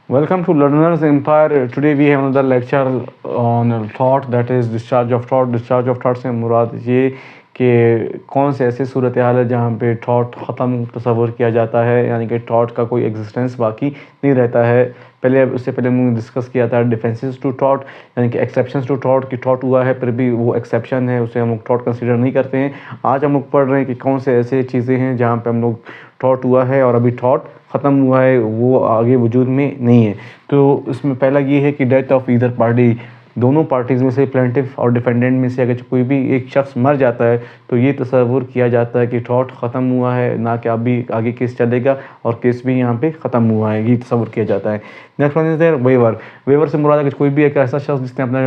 Welcome to Learner's Empire. Today we have another lecture on thought, that is discharge of thought. Discharge of thought से मुराद ये कि कौन से ऐसे सूरत हाल है जहाँ पे थॉट ख़त्म तस्वर किया जाता है, यानी कि थॉट का कोई एग्जिस्टेंस बाकी नहीं रहता है। उससे पहले हमने डिस्कस किया था डिफेंसेस टू थॉट, यानी कि एक्सेप्शंस टू थॉट, कि थॉट हुआ है फिर भी वो एक्सेप्शन है, उसे हम लोग थॉट कंसीडर नहीं करते हैं। आज हम लोग पढ़ रहे हैं कि कौन से ऐसे चीज़ें हैं जहाँ पे हम लोग थॉट हुआ है और अभी थॉट ख़त्म हुआ है, वो आगे वजूद में नहीं है। तो इसमें पहला ये है कि डेथ ऑफ ईदर पार्टी, दोनों पार्टीज़ में से प्लेंटिफ और डिफेंडेंट में से अगर कोई भी एक शख्स मर जाता है तो ये तस्वुर किया जाता है कि थॉट ख़त्म हुआ है, ना कि अभी आगे केस चलेगा और केस भी यहाँ पे ख़त्म हुआ है, ये तस्वुर किया जाता है। Next one is their waiver. Waiver से मुराद है कि कोई भी एक ऐसा शख्स जिसने अपना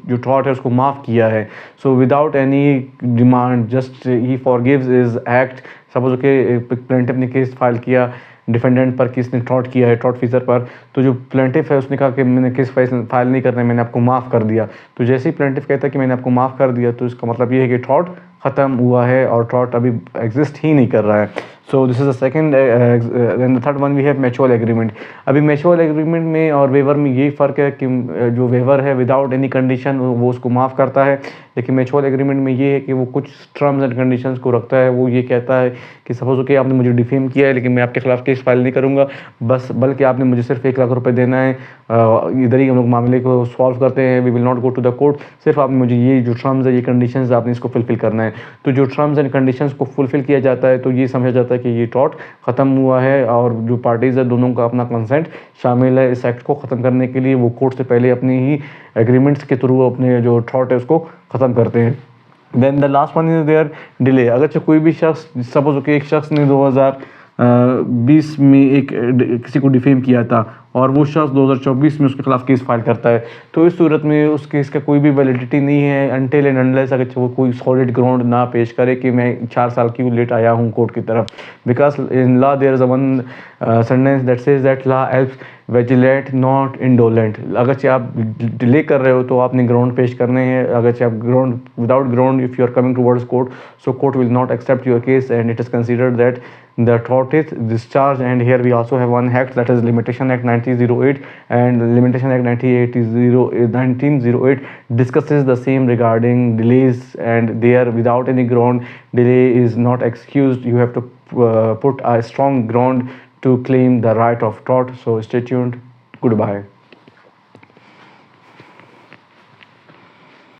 जो थॉट है उसको माफ़ किया है। So without any demand, just he forgives is act. Suppose के प्लेंटिफ ने केस फाइल किया डिफेंडेंट पर कि इसने थॉट किया है, थॉट फीसर पर, तो जो प्लेंटिफ है उसने कहा कि मैंने केस फाइल नहीं करना है, मैंने आपको माफ़ कर दिया। तो जैसे ही प्लेंटिफ कहता है कि मैंने आपको माफ़ कर दिया, तो इसका मतलब ये है कि थॉट ख़त्म हुआ है और थॉट अभी एग्जिस्ट ही नहीं कर रहा है। So this is the second. The third one we have mutual agreement. अभी म्यूचुअल एग्रीमेंट में और वेवर में यही फ़र्क है कि जो वेवर है विदाउट एनी कंडीशन वो उसको माफ़ करता है, लेकिन म्यूचुअल एग्रीमेंट में ये है कि वो कुछ टर्म्स एंड कंडीशंस को रखता है। वो ये कहता है कि सपोज कि आपने मुझे डिफेम किया है लेकिन मैं आपके खिलाफ केस फाइल नहीं करूँगा, बल्कि आपने मुझे सिर्फ 1 लाख रुपए देना है, इधर ही हम लोग मामले को सॉल्व करते हैं, we will not go to the court. सिर्फ आपने मुझे ये जो टर्म्स है, ये कंडीशंस आपने इसको फुलफिल करना है। तो जो टर्म्स एंड कंडीशंस को फुलफिल किया जाता है तो ये समझा जाता है कि ये थॉट ख़त्म हुआ है और जो पार्टीज़ है दोनों का अपना कंसेंट शामिल है इस एक्ट को ख़त्म करने के लिए। वो कोर्ट से पहले अपनी ही एग्रीमेंट्स के थ्रू अपने जो थॉट है उसको ख़त्म करते हैं। Then the last one is their delay. अगर कोई भी शख्स, सपोज कि एक शख्स ने 2020 में किसी को डिफेम किया था और वो शख्स 2024 में उसके खिलाफ केस फाइल करता है, तो इस सूरत में उस केस का कोई भी वैलिडिटी नहीं है अनटिल एंड अनलेस अगर वो कोई सॉलिड ग्राउंड ना पेश करे कि मैं 4 साल क्यों लेट आया हूँ कोर्ट की तरफ। Because in law there is a one sentence that says that law helps vigilant not indolent. अगर आप डिले कर रहे हो तो आपने ग्राउंड पेश करने हैं। अगर आप ground without ground if you are coming towards court, so court will not accept your case and it is considered that the thought is discharged. And here we also have one act, that is Limitation Act 1908, and Limitation Act 1908 discusses the same regarding delays, and there without any ground delay is not excused. You have to put a strong ground to claim the right of thought. So stay tuned. Goodbye.